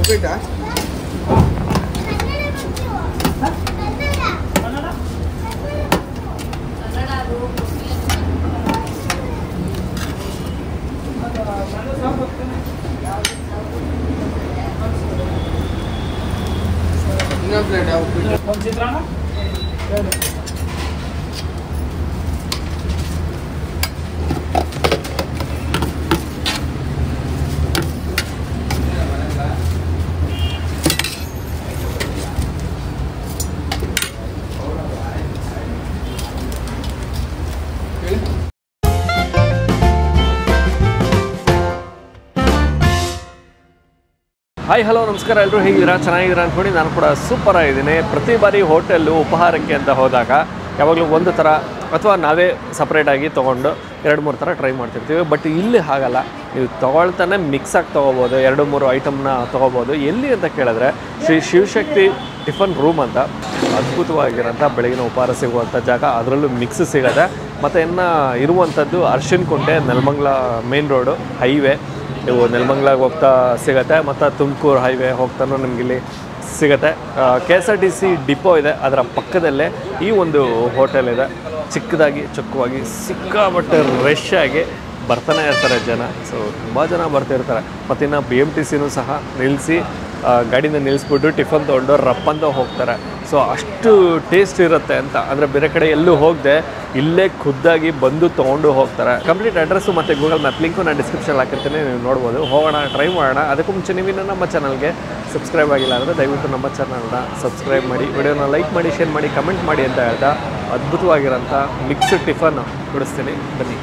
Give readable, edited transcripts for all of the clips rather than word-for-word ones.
ಉಪ್ಪಿಟ್ಟ ಇನ್ನೊಂದು ಪ್ಲೇಟ್ ಉಪ್ಪಿಟ್ಟು ಒಂದು ಚಿತ್ರಾನ್ನ hi hello ನಮಸ್ಕಾರ, ಎಲ್ಲರೂ ಹೇಗಿದ್ದೀರಾ? ಚೆನ್ನಾಗಿದ್ದೀರಾ ಅಂದ್ಕೊಂಡು ನಾನು ಕೂಡ ಸೂಪರ್ ಆಗಿದ್ದೀನಿ. ಪ್ರತಿ ಬಾರಿ ಹೋಟೆಲ್ಲು ಉಪಹಾರಕ್ಕೆ ಅಂತ ಹೋದಾಗ ಯಾವಾಗಲೂ ಒಂದು ಥರ ಅಥವಾ ನಾವೇ ಸಪ್ರೇಟಾಗಿ ತೊಗೊಂಡು 2-3 ಥರ ಟ್ರೈ ಮಾಡ್ತಿರ್ತೀವಿ. ಬಟ್ ಇಲ್ಲಿ ಹಾಗಲ್ಲ, ನೀವು ತೊಗೊಳ್ತಾನೆ ಮಿಕ್ಸಾಗಿ ತೊಗೋಬೋದು, 2-3 ಐಟಮ್ನ ತೊಗೋಬೋದು. ಎಲ್ಲಿ ಅಂತ ಕೇಳಿದ್ರೆ ಶ್ರೀ ಶಿವಶಕ್ತಿ ಟಿಫನ್ ರೂಮ್ ಅಂತ ಅದ್ಭುತವಾಗಿರೋಂಥ ಬೆಳಗಿನ ಉಪಹಾರ ಸಿಗುವಂಥ ಜಾಗ. ಅದರಲ್ಲೂ ಮಿಕ್ಸ್ ಸಿಗುತ್ತೆ. ಮತ್ತು ಇನ್ನು ಇರುವಂಥದ್ದು ಅರ್ಶಿನಕುಂಟೆ, ನೆಲಮಂಗಲ ಮೇನ್ ರೋಡು ಹೈವೇ. ನೀವು ನೆಲಮಂಗಲಾಗೆ ಹೋಗ್ತಾ ಸಿಗುತ್ತೆ, ಮತ್ತು ತುಮಕೂರು ಹೈವೇ ಹೋಗ್ತಾನೂ ನಿಮಗಿಲ್ಲಿ ಸಿಗುತ್ತೆ. KSRTC ಡಿಪೋ ಇದೆ, ಅದರ ಪಕ್ಕದಲ್ಲೇ ಈ ಒಂದು ಹೋಟೆಲ್ ಇದೆ. ಚಿಕ್ಕದಾಗಿ ಚೊಕ್ಕವಾಗಿ ಸಿಕ್ಕಾಪಟ್ಟೆ ರಶ್ ಆಗಿ ಬರ್ತಾನೆ ಇರ್ತಾರೆ ಜನ. ಸೊ ತುಂಬ ಜನ ಬರ್ತಿರ್ತಾರೆ. ಮತ್ತು ಇನ್ನು BMTCನೂ ಸಹ ನಿಲ್ಲಿಸಿ ಗಾಡಿನ ನಿಲ್ಲಿಸ್ಬಿಟ್ಟು ಟಿಫನ್ ತೊಗೊಂಡು ರಪ್ಪಂತ ಹೋಗ್ತಾರೆ. ಸೊ ಅಷ್ಟು ಟೇಸ್ಟ್ ಇರುತ್ತೆ ಅಂತ. ಅಂದರೆ ಬೇರೆ ಕಡೆ ಎಲ್ಲೂ ಹೋಗದೆ ಇಲ್ಲೇ ಖುದ್ದಾಗಿ ಬಂದು ತೊಗೊಂಡು ಹೋಗ್ತಾರೆ. ಕಂಪ್ಲೀಟ್ ಅಡ್ರೆಸ್ಸು ಮತ್ತು ಗೂಗಲ್ ಮ್ಯಾಪ್ ಲಿಂಕು ನಾನು ಡಿಸ್ಕ್ರಿಪ್ಷನ್ ಹಾಕಿರ್ತೀನಿ, ನೀವು ನೋಡ್ಬೋದು. ಹೋಗೋಣ, ಟ್ರೈ ಮಾಡೋಣ. ಅದಕ್ಕೂ ಮುಂಚೆ ನೀವಿನ್ನು ನಮ್ಮ ಚಾನಲ್ಗೆ ಸಬ್ಸ್ಕ್ರೈಬ್ ಆಗಿಲ್ಲ ಅಂದರೆ ದಯವಿಟ್ಟು ನಮ್ಮ ಚಾನಲ್ನ ಸಬ್ಸ್ಕ್ರೈಬ್ ಮಾಡಿ, ವಿಡಿಯೋನ ಲೈಕ್ ಮಾಡಿ, ಶೇರ್ ಮಾಡಿ, ಕಮೆಂಟ್ ಮಾಡಿ ಅಂತ ಹೇಳ್ತಾ ಅದ್ಭುತವಾಗಿರೋಂಥ ಮಿಕ್ಸ್ಡ್ ಟಿಫನ್ ಕೊಡಿಸ್ತೀನಿ, ಬನ್ನಿ.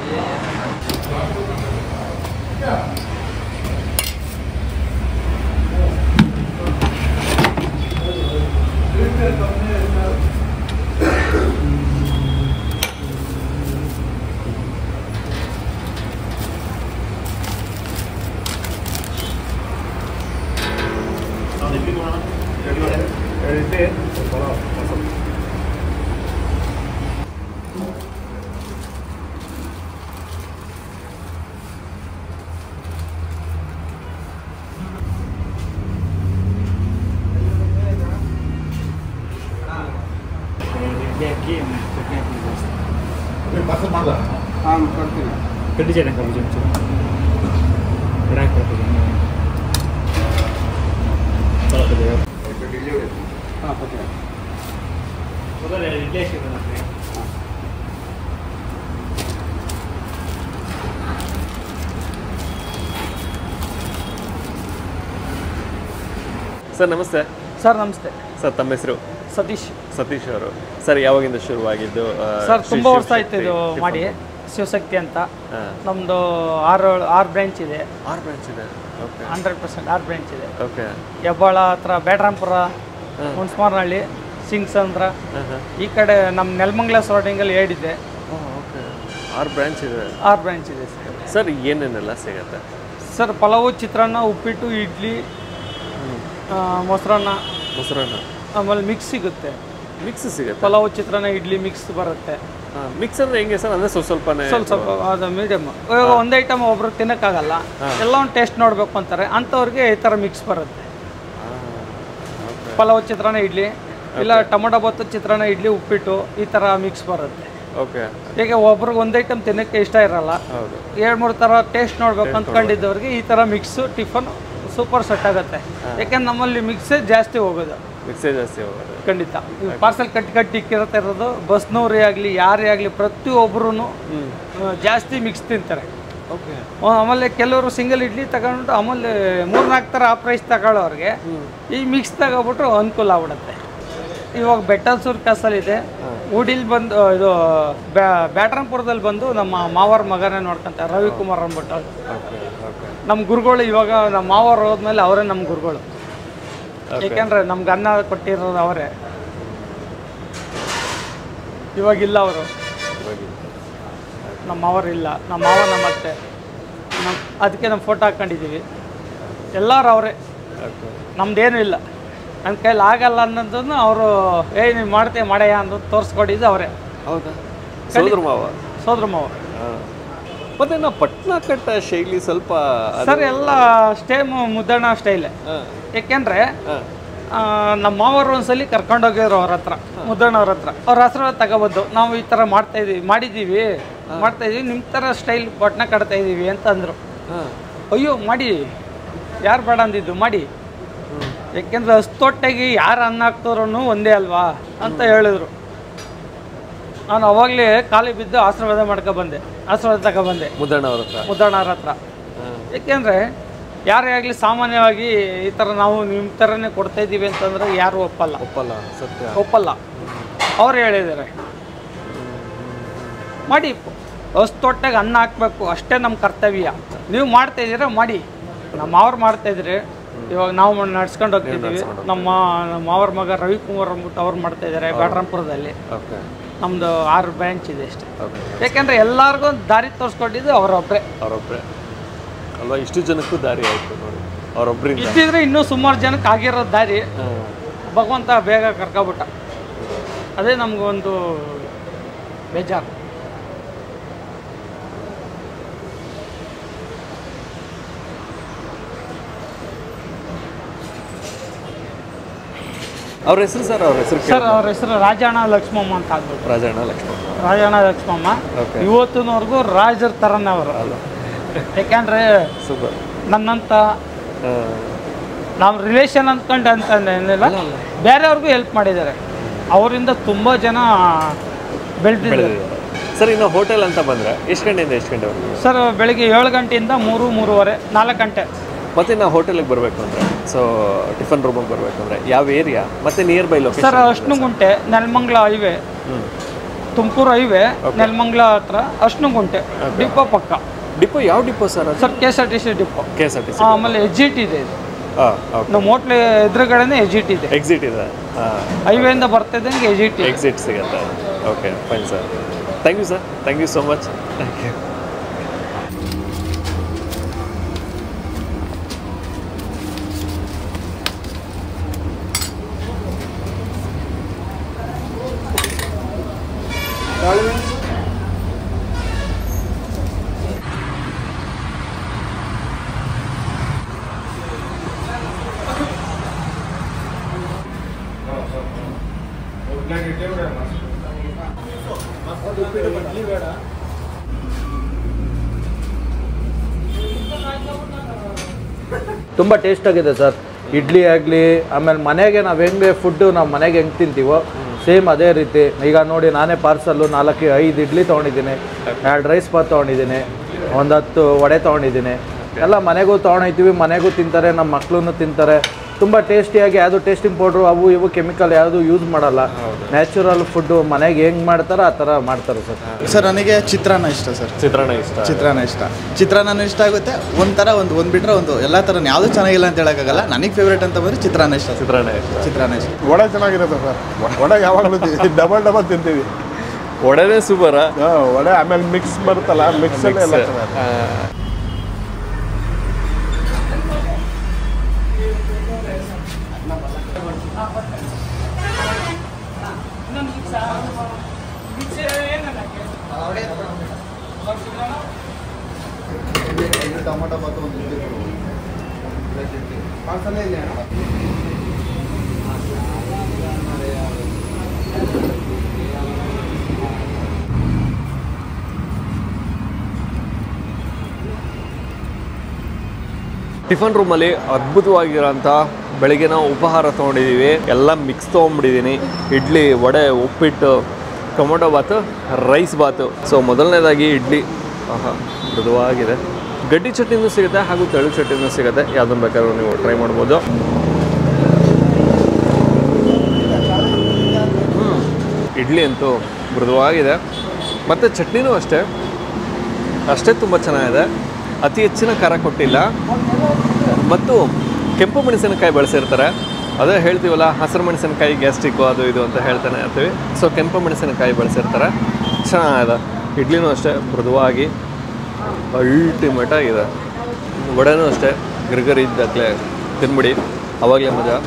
ಹಾಂ ಕೊಡ್ತೀನಿ. ಕಡ್ಡಿ ಚಟ್ನಿ ಕಬ್ಬು ಹಾಂ ಕೊಡ್ತೀನಿ. ಸರ್ ನಮಸ್ತೆ. ಸರ್ ನಮಸ್ತೆ. ಸರ್ ತಮ್ಮ ಹೆಸರು? ಸತೀಶ್ ಅವರು. ಸರ್ ಯಾವಾಗಿಂದ ಶುರುವಾಗಿದ್ದು? ಸರ್ ತುಂಬ ವರ್ಷ ಆಯ್ತು ಇದು ಮಾಡಿ. ಶಿವಶಕ್ತಿ ಅಂತ ನಮ್ಮದು 6 ಬ್ರಾಂಚ್ ಇದೆ. 6 ಬ್ರಾಂಚ್ ಇದೆ. ಓಕೆ, 100% 6 ಬ್ರಾಂಚ್ ಇದೆ. ಓಕೆ. ಹೆಬ್ಬಾಳ ಹತ್ರ ಬ್ಯಾಟರಾಂಪುರ, ಹುಣಸ್ಮಾರ್ನಹಳ್ಳಿ, ಸಿಂಗ್ಸಂದ್ರ, ಈ ಕಡೆ ನಮ್ಮ ನೆಲಮಂಗಲ ಸರೌಂಡಿಂಗಲ್ಲಿ 2 ಇದೆ. ಓಕೆ, 6 ಬ್ರಾಂಚ್ ಇದೆ. 6 ಬ್ರಾಂಚ್ ಇದೆ ಸರ್. ಸರ್ ಏನೇನೆಲ್ಲ ಸಿಗುತ್ತೆ? ಸರ್ ಪಲಾವು, ಚಿತ್ರಾನ್ನ, ಉಪ್ಪಿಟ್ಟು, ಇಡ್ಲಿ, ಮೊಸರನ್ನ, ಆಮೇಲೆ ಮಿಕ್ಸ್ ಸಿಗುತ್ತೆ. ಮಿಕ್ಸ್ ಸಿಗುತ್ತೆ. ಪಲಾವು, ಚಿತ್ರಾನ್ನ, ಇಡ್ಲಿ ಮಿಕ್ಸ್ ಬರುತ್ತೆ. ಮಿಕ್ಸ್ ಅಂದ್ರೆ ಹೆಂಗೆ ಸರ್? ಅಂದರೆ ಸ್ವಲ್ಪನೇ ಸ್ವಲ್ಪ ಅದು ಮೀಡಿಯಮ್. ಇವಾಗ ಒಂದು ಐಟಮ್ ಒಬ್ರು ತಿನ್ನೋಕ್ಕಾಗಲ್ಲ, ಎಲ್ಲ ಒಂದು ಟೇಸ್ಟ್ ನೋಡಬೇಕು ಅಂತಾರೆ, ಅಂಥವ್ರಿಗೆ ಈ ಥರ ಮಿಕ್ಸ್ ಬರುತ್ತೆ. ಪಲಾವ್, ಚಿತ್ರಾನ್ನ, ಇಡ್ಲಿ, ಇಲ್ಲ ಟೊಮೊಟೊ ಬಾತು, ಚಿತ್ರಾನ್ನ, ಇಡ್ಲಿ, ಉಪ್ಪಿಟ್ಟು, ಈ ಥರ ಮಿಕ್ಸ್ ಬರುತ್ತೆ. ಓಕೆ. ಈಗ ಒಬ್ರಿಗೆ ಒಂದು ಐಟಮ್ ತಿನ್ನೋಕ್ಕೆ ಇಷ್ಟ ಇರಲ್ಲ, 2-3 ಥರ ಟೇಸ್ಟ್ ನೋಡ್ಬೇಕು ಅಂದ್ಕೊಂಡಿದ್ದವ್ರಿಗೆ ಈ ಥರ ಮಿಕ್ಸು ಟಿಫನ್ ಸೂಪರ್ ಸೆಟ್ ಆಗುತ್ತೆ. ಯಾಕೆಂದ್ರೆ ನಮ್ಮಲ್ಲಿ ಮಿಕ್ಸೇ ಜಾಸ್ತಿ ಹೋಗೋದು. ಖಂಡಿತ. ಪಾರ್ಸೆಲ್ ಕಟ್ಟಿ ಇಕ್ಕಿರತ್ತೆ ಇರೋದು. ಬಸ್ನವ್ರೇ ಆಗಲಿ ಯಾರೇ ಆಗಲಿ ಪ್ರತಿಯೊಬ್ಬರೂ ಜಾಸ್ತಿ ಮಿಕ್ಸ್ ತಿಂತಾರೆ. ಓಕೆ. ಆಮೇಲೆ ಕೆಲವರು ಸಿಂಗಲ್ ಇಡ್ಲಿ ತಗೊಂಡು ಆಮೇಲೆ 3-4 ಥರ ಆ ಪ್ರೈಸ್ ತಗೊಳ್ಳೋರಿಗೆ ಈ ಮಿಕ್ಸ್ ತಗೊಬಿಟ್ರು ಅನುಕೂಲ ಆಗ್ಬಿಡುತ್ತೆ. ಇವಾಗ ಬೆಟ್ಟಲ್ಸೂರು ಕಾಸಲ್ಲಿದೆ. ಉಡಿಲ್ ಬಂದು ಇದು ಬ್ಯಾಟರಾಂಪುರದಲ್ಲಿ ಬಂದು ನಮ್ಮ ಮಾವರ ಮಗನೇ ನೋಡ್ಕೊಂತಾರೆ, ರವಿಕುಮಾರ್ ಅಂದ್ಬಿಟ್ಟು. ನಮ್ಮ ಗುರುಗಳು ಇವಾಗ ನಮ್ಮ ಮಾವರು ಹೋದ್ಮೇಲೆ ಅವರೇ ನಮ್ಮ ಗುರುಗಳು. ಏಕೆಂದರೆ ನಮ್ಗೆ ಅನ್ನ ಕೊಟ್ಟಿರೋದು ಅವರೇ. ಇವಾಗಿಲ್ಲ ಅವರು, ನಮ್ಮ ಮಾವರಿಲ್ಲ. ನಮ್ಮ ಮಾವ ನಮ್ಮ ಅತ್ತೆ, ಅದಕ್ಕೆ ನಮ್ಮ ಫೋಟೋ ಹಾಕ್ಕೊಂಡಿದ್ದೀವಿ. ಎಲ್ಲರೂ ಅವರೇ, ನಮ್ದೇನೂ ಇಲ್ಲ. ನನ್ನ ಕೈಲಿ ಆಗಲ್ಲ ಅನ್ನೋದನ್ನು ಅವರು ನೀವು ಮಾಡ್ತೇವೆ ಮಾಡಯ್ಯ ಅನ್ನೋದು ತೋರಿಸ್ಕೊಟ್ಟಿದ್ದು ಅವರೇ. ಹೌದಾ? ಸೋದ್ರ ಮಾವ. ಸೋದ್ರ ಮಾವ. ಮತ್ತೆ ನಾ ಪಟ್ನಾ ಕಟ್ಟ ಶೈಲಿ ಸ್ವಲ್ಪ ಸರ್ ಎಲ್ಲ ಸ್ಟೇಮ್ ಮುದ್ದಣ್ಣ ಸ್ಟೈಲ್. ಯಾಕೆಂದ್ರೆ ನಮ್ಮ ಮಾವರು ಒಂದ್ಸಲಿ ಕರ್ಕೊಂಡೋಗಿದ್ರು ಅವ್ರ ಹತ್ರ, ಮುದ್ದಣ್ಣವ್ರ ಹತ್ರ. ಅವ್ರ ಆಶೀರ್ವಾದ ತಗೊಬಂದು ನಾವು ಈ ಥರ ಮಾಡಿದ್ದೀವಿ ನಿಮ್ಮ ಥರ ಸ್ಟೈಲ್ ಪಟ್ನಾ ಕಟ್ತಾ ಇದ್ದೀವಿ ಅಂತ ಅಂದರು. ಅಯ್ಯೋ ಮಾಡಿ, ಯಾರು ಬೇಡ ಅಂದಿದ್ದು ಮಾಡಿ, ಯಾಕೆಂದ್ರೆ ಅಷ್ಟೊಟ್ಟೆಗೆ ಯಾರು ಅನ್ನ ಹಾಕ್ತಾರೂ ಒಂದೇ ಅಲ್ವಾ ಅಂತ ಹೇಳಿದ್ರು. ನಾನು ಅವಾಗಲೇ ಖಾಲಿ ಬಿದ್ದು ಆಶೀರ್ವಾದ ತಗೊಬಂದೆ ಮುದ್ದಣ್ಣವ್ರ ಹತ್ರ. ಯಾಕೆಂದರೆ ಯಾರೇ ಆಗಲಿ ಸಾಮಾನ್ಯವಾಗಿ ಈ ಥರ ನಾವು ನಿಮ್ಮ ಥರನೇ ಕೊಡ್ತಾ ಇದ್ದೀವಿ ಅಂತಂದರೆ ಯಾರು ಒಪ್ಪಲ್ಲ. ಅವ್ರು ಹೇಳಿದ್ದಾರೆ ಮಾಡಿ, ಅಷ್ಟೊಟ್ಟೆಗೆ ಅನ್ನ ಹಾಕ್ಬೇಕು, ಅಷ್ಟೇ ನಮ್ಮ ಕರ್ತವ್ಯ. ನೀವು ಮಾಡ್ತಾಯಿದ್ದೀರ ಮಾಡಿ. ನಮ್ಮ ಅವ್ರು ಮಾಡ್ತಾಯಿದ್ರಿ, ಇವಾಗ ನಾವು ನಡ್ಸ್ಕೊಂಡು ಹೋಗ್ತಿದ್ದೀವಿ. ನಮ್ಮ ಅವ್ರ ಮಗ ರವಿಕುಮಾರ್ ಅಂದ್ಬಿಟ್ಟು ಅವ್ರು ಮಾಡ್ತಾಯಿದ್ದಾರೆ ಬ್ಯಾಟ್ರಾಂಪುರದಲ್ಲಿ. ನಮ್ಮದು 6 ಬ್ರಾಂಚ್ ಇದೆ ಅಷ್ಟೇ. ಯಾಕೆಂದರೆ ಎಲ್ಲರಿಗೂ ದಾರಿ ತೋರಿಸ್ಕೊಂಡಿದ್ದು ಅವರೊಬ್ಬರೇ ಅಲ್ವಾ? ಇಷ್ಟು ಜನಕ್ಕೂ ದಾರಿ ಆಯಿತು ನೋಡಿ ಅವರೊಬ್ಬರಿಂದ. ಇದ್ದಿದ್ರೆ ಇನ್ನೂ ಸುಮಾರು ಜನಕ್ಕೆ ಆಗಿರೋ ದಾರಿ ಭಗವಂತ ಬೇಗ ಕರ್ಕೊಬಿಟ್ಟ. ಅದೇ ನಮಗೊಂದು ಬೇಜಾರು. ಅವ್ರ ಹೆಸರು ಸರ್? ಅವ್ರ ಹೆಸರು ರಾಜಣ್ಣ ಲಕ್ಷ್ಮಮ್ಮ ಅಂತ ಆಗ್ಬಿಟ್ಟು. ರಾಜಣ್ಣ ಲಕ್ಷ್ಮಮ್ಮ ಇವತ್ತಿನವರೆಗೂ ರಾಜರ ಥರನೇ ಅವರು. ಯಾಕೆಂದರೆ ನನ್ನಂತ ನಾವು ರಿಲೇಷನ್ ಅಂತಂದೇನಿಲ್ಲ, ಬೇರೆಯವ್ರಿಗೂ ಹೆಲ್ಪ್ ಮಾಡಿದ್ದಾರೆ. ಅವರಿಂದ ತುಂಬ ಜನ ಬೆಳೆದಿದ್ದಾರೆ. ಸರ್ ಇನ್ನು ಹೋಟೆಲ್ ಅಂತ ಬಂದರೆ ಎಷ್ಟು ಗಂಟೆಯಿಂದ ಎಷ್ಟು ಗಂಟೆವರೆಗೂ? ಸರ್ ಬೆಳಿಗ್ಗೆ 7 ಗಂಟೆಯಿಂದ 3-3:30 4 ಗಂಟೆ. ಮತ್ತು ನಾವು ಹೋಟೆಲಿಗೆ ಬರಬೇಕು ಅಂದರೆ, ಸೊ ಟಿಫನ್ ರೂಮಿಗೆ ಬರಬೇಕು ಅಂದರೆ ಯಾವ ಏರಿಯಾ ಮತ್ತು near by location? Sir Ashnagunte, Nelamangala highway, Tumakuru highway, Nelamangala ಹತ್ರ ಅಶ್ನಗುಂಟೆ ಡಿಪೋ ಪಕ್ಕ. ಡಿಪೋ ಯಾವ depot sir? Sir KSRTC depot. ಆಮೇಲೆ ಎಕ್ಸಿಟ್ ಇದೆ ಇದು. ನಮ್ಮ ಹೋಟ್ಲ್ ಎದುರುಗಡೆನೇ ಎಕ್ಸಿಟ್ ಇದೆ. ಹೈವೇಯಿಂದ ಬರ್ತಿದ್ದಂಗೆ ಎಕ್ಸಿಟ್ ಸಿಗುತ್ತೆ. Okay fine sir, thank you sir, thank you so much. Thank you. ತುಂಬ ಟೇಸ್ಟಾಗಿದೆ ಸರ್. ಇಡ್ಲಿ ಆಗಲಿ, ಆಮೇಲೆ ಮನೆಗೆ ನಾವು ಹೆಂಗೆ ಫುಡ್ಡು ನಾವು ಮನೆಗೆ ಹೆಂಗೆ ತಿಂತೀವೋ ಸೇಮ್ ಅದೇ ರೀತಿ. ಈಗ ನೋಡಿ, ನಾನೇ ಪಾರ್ಸಲ್ಲು 4-5 ಇಡ್ಲಿ ತೊಗೊಂಡಿದ್ದೀನಿ, 2 ರೈಸ್ ಬಾತ್ ತೊಗೊಂಡಿದ್ದೀನಿ, 10 ವಡೆ ತೊಗೊಂಡಿದ್ದೀನಿ. ಎಲ್ಲ ಮನೆಗೂ ತೊಗೊಂಡೋಗ್ತೀವಿ, ಮನೆಗೂ ತಿಂತಾರೆ, ನಮ್ಮ ಮಕ್ಕಳು ತಿಂತಾರೆ. ತುಂಬ ಟೇಸ್ಟಿಯಾಗಿ ಯಾವುದು ಟೇಸ್ಟಿಂಗ್ ಪೌಡ್ರು ಅವು ಇವು ಕೆಮಿಕಲ್ ಯಾವುದು ಯೂಸ್ ಮಾಡಲ್ಲ. ನ್ಯಾಚುರಲ್ ಫುಡ್ಡು ಮನೆಗೆ ಹೆಂಗೆ ಮಾಡ್ತಾರೋ ಆ ಥರ ಮಾಡ್ತಾರೆ ಸರ್. ಸರ್ ನನಗೆ ಚಿತ್ರಾನ್ನ ಇಷ್ಟ ಸರ್. ಚಿತ್ರಾನ್ನ ಇಷ್ಟ ಆಗುತ್ತೆ. ಒಂಥರ ಒಂದು ಬಿಟ್ಟರೆ ಒಂದು ಎಲ್ಲ ಥರ ಯಾವುದೂ ಚೆನ್ನಾಗಿಲ್ಲ ಅಂತ ಹೇಳೋಕ್ಕಾಗಲ್ಲ. ನನಗೆ ಫೇವ್ರೇಟ್ ಅಂತ ಬಂದರೆ ಚಿತ್ರಾನ್ನ ಇಷ್ಟ. ವಡೆ ಚೆನ್ನಾಗಿರುತ್ತೆ ಸರ್. ವಡೆ ಯಾವಾಗಲೂ ಡಬಲ್ ತಿಂತೀವಿ. ವಡೆನೇ ಸೂಪರ. ವಡೆ ಆಮೇಲೆ ಮಿಕ್ಸ್ ಬರುತ್ತಲ್ಲ, ಮಿಕ್ಸಲ್ಲಿ ಎಲ್ಲ ಚೆನ್ನಾಗಿ. ಟೊಮೊಟೊ ಬಾತು ಒಂದು ಪಾರ್ಸಲೇ ಇಲ್ಲ. ಟಿಫನ್ ರೂಮಲ್ಲಿ ಅದ್ಭುತವಾಗಿರೋಂಥ ಬೆಳಗ್ಗೆ ನಾವು ಉಪಹಾರ ತೊಗೊಂಡಿದ್ದೀವಿ. ಎಲ್ಲ ಮಿಕ್ಸ್ ತೊಗೊಂಡ್ಬಿಟ್ಟಿದ್ದೀನಿ. ಇಡ್ಲಿ, ವಡೆ, ಉಪ್ಪಿಟ್ಟು, ಟೊಮೊಟೊ ಬಾತು, ರೈಸ್ ಬಾತು. ಸೊ ಮೊದಲನೇದಾಗಿ ಇಡ್ಲಿ, ಮೃದುವಾಗಿದೆ. ಗಡ್ಡಿ ಚಟ್ನಿನೂ ಸಿಗುತ್ತೆ ಹಾಗೂ ತೆಳು ಚಟ್ನಿನೂ ಸಿಗುತ್ತೆ. ಯಾವುದನ್ನು ಬೇಕಾದ್ರೂ ನೀವು ಟ್ರೈ ಮಾಡ್ಬೋದು. ಇಡ್ಲಿ ಅಂತೂ ಮೃದುವಾಗಿದೆ, ಮತ್ತು ಚಟ್ನಿನೂ ಅಷ್ಟೇ ತುಂಬ ಚೆನ್ನಾಗಿದೆ. ಅತಿ ಹೆಚ್ಚಿನ ಖಾರ ಕೊಟ್ಟಿಲ್ಲ, ಮತ್ತು ಕೆಂಪು ಮೆಣಸಿನಕಾಯಿ ಬಳಸಿರ್ತಾರೆ. ಅದೇ ಹೇಳ್ತೀವಲ್ಲ, ಹಸಿರು ಮೆಣಸಿನಕಾಯಿ ಗ್ಯಾಸ್ಟ್ರಿಕ್ಕು ಅದು ಇದು ಅಂತ ಹೇಳ್ತಾನೆ ಇರ್ತೀವಿ. ಸೊ ಕೆಂಪು ಮೆಣಸಿನಕಾಯಿ ಬಳಸಿರ್ತಾರೆ, ಚೆನ್ನಾಗಿದೆ. ಇಡ್ಲಿನೂ ಅಷ್ಟೇ ಮೃದುವಾಗಿ ಅಲ್ಟಿಮೇಟ್ ಆಗಿದೆ. ವಡೆನೂ ಅಷ್ಟೇ ಗರಿಗರಿ ಇದ್ದಾಗಲೇ ತಿನ್ಬಿಡಿ, ಅವಾಗಲೇ ಮಜಾ.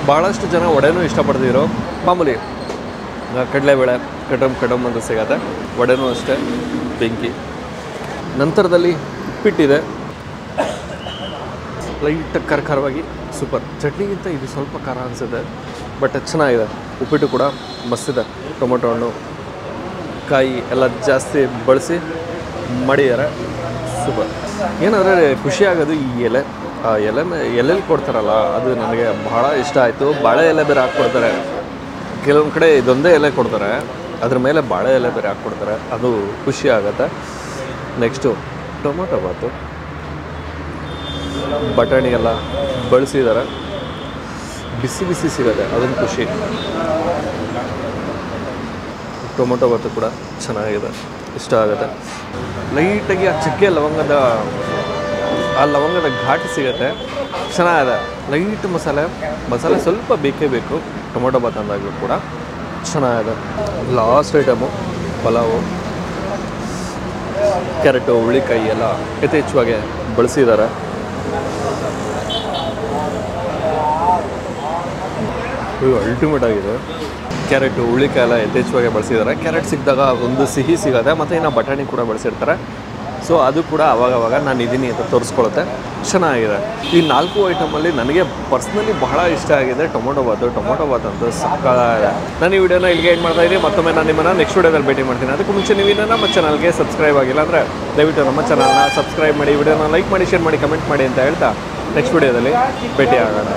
ಭಾಳಷ್ಟು ಜನ ವಡೆನೂ ಇಷ್ಟಪಡ್ತಿದ್ರು. ಮಾಮೂಲಿ ಕಡಲೆಬೇಳೆ ಕಡಮ್ ಅಂತ ಸಿಗತ್ತೆ. ವಡೆನೂ ಅಷ್ಟೇ ಬೆಂಕಿ. ನಂತರದಲ್ಲಿ ಉಪ್ಪಿಟ್ಟಿದೆ, ಲೈಟಾಗಿ ಖಾರವಾಗಿ ಸೂಪರ್. ಚಟ್ನಿಗಿಂತ ಇದು ಸ್ವಲ್ಪ ಖಾರ ಅನಿಸುತ್ತೆ, ಬಟ್ ಚೆನ್ನಾಗಿದೆ. ಉಪ್ಪಿಟ್ಟು ಕೂಡ ಮಸ್ತಿದೆ. ಟೊಮೊಟೊ ಹಣ್ಣು ಕಾಯಿ ಎಲ್ಲ ಜಾಸ್ತಿ ಬಳಸಿ ಮಾಡಿದ್ದಾರೆ, ಸೂಪರ್. ಏನಂದರೆ ಖುಷಿಯಾಗೋದು ಈ ಎಲೆ, ಆ ಎಲೆಲ್ಲಿ ಕೊಡ್ತಾರಲ್ಲ ಅದು ನನಗೆ ಬಹಳ ಇಷ್ಟ ಆಯಿತು. ಬಾಳೆ ಎಲೆ ಬೇರೆ ಹಾಕ್ಕೊಡ್ತಾರೆ, ಕೆಲವೊಂದು ಕಡೆ ಇದೊಂದೇ ಎಲೆ ಕೊಡ್ತಾರೆ, ಅದ್ರ ಮೇಲೆ ಬಾಳೆ ಎಲೆ ಬೇರೆ ಹಾಕ್ಕೊಡ್ತಾರೆ, ಅದು ಖುಷಿ ಆಗುತ್ತೆ. ನೆಕ್ಸ್ಟು ಟೊಮೊಟೊ ಬಾತು, ಬಟಾಣಿ ಎಲ್ಲ ಬಳಸಿದ್ದಾರೆ, ಬಿಸಿ ಬಿಸಿ ಸಿಗುತ್ತೆ, ಅದೊಂದು ಖುಷಿ. ಟೊಮೊಟೊ ಬಾತು ಕೂಡ ಚೆನ್ನಾಗಿದೆ, ಇಷ್ಟ ಆಗುತ್ತೆ. ಲೈಟಾಗಿ ಆ ಚಕ್ಕೆ ಲವಂಗದ ಘಾಟ್ ಸಿಗುತ್ತೆ, ಚೆನ್ನಾಗಿದೆ. ಲೈಟ್ ಮಸಾಲೆ ಸ್ವಲ್ಪ ಬೇಕೇ ಬೇಕು ಟೊಮೊಟೊ ಬಾತ್ ಅಂದಾಗಲೂ ಕೂಡ ಚೆನ್ನಾಗಿದೆ. ಲಾಸ್ಟ್ ಐಟಮು ಪಲಾವು, ಕ್ಯಾರೆಟು ಹುಳಿಕಾಯಿ ಎಲ್ಲ ಯಥೇಚ್ಛವಾಗಿ ಬಳಸಿದ್ದಾರೆ. ಇದು ಅಲ್ಟಿಮೇಟ್ ಆಗಿದೆ. ಕ್ಯಾರೆಟು ಹುಳಿಕಾಯಿ ಎಲ್ಲ ಯಥೇಚ್ಛವಾಗಿ ಬಳಸಿದ್ದಾರೆ. ಕ್ಯಾರೆಟ್ ಸಿಕ್ಕಿದಾಗ ಒಂದು ಸಿಹಿ ಸಿಗುತ್ತೆ, ಮತ್ತು ಇನ್ನು ಬಟಾಣಿ ಕೂಡ ಬಳಸಿರ್ತಾರೆ. ಸೊ ಅದು ಕೂಡ ಅವಾಗವಾಗ ನಾನು ಇದ್ದೀನಿ ಅಂತ ತೋರಿಸ್ಕೊಳುತ್ತೆ, ಚೆನ್ನಾಗಿದೆ. ಈ 4 ಐಟಮಲ್ಲಿ ನನಗೆ ಪರ್ಸ್ನಲಿ ಬಹಳ ಇಷ್ಟ ಆಗಿದೆ ಟೊಮೊಟೊ ಬಾತ್ ಅಂತೂ ಸಕ್ಕತ್ತಾಗಿದೆ. ನಾನು ಈ ವಿಡಿಯೋನ ಇಲ್ಲಿಗೆ ಎಂಡ್ ಮಾಡ್ತಾ ಇದ್ದೀನಿ. ಮತ್ತೊಮ್ಮೆ ನಾನು ನಿಮ್ಮನ್ನು ನೆಕ್ಸ್ಟ್ ವಿಡಿಯೋದಲ್ಲಿ ಭೇಟಿ ಮಾಡ್ತೀನಿ. ಅದಕ್ಕೂ ಮುಂಚೆ ನೀವು ಇನ್ನೂ ನಮ್ಮ ಚಾನಲ್ಗೆ ಸಬ್ಸ್ಕ್ರೈಬ್ ಆಗಿಲ್ಲ ಅಂದರೆ ದಯವಿಟ್ಟು ನಮ್ಮ ಚಾನಲ್ನ ಸಬ್ಸ್ಕ್ರೈಬ್ ಮಾಡಿ, ವಿಡಿಯೋನ ಲೈಕ್ ಮಾಡಿ, ಶೇರ್ ಮಾಡಿ, ಕಮೆಂಟ್ ಮಾಡಿ ಅಂತ ಹೇಳ್ತಾ ನೆಕ್ಸ್ಟ್ ವಿಡಿಯೋದಲ್ಲಿ ಭೇಟಿ ಆಗೋಣ.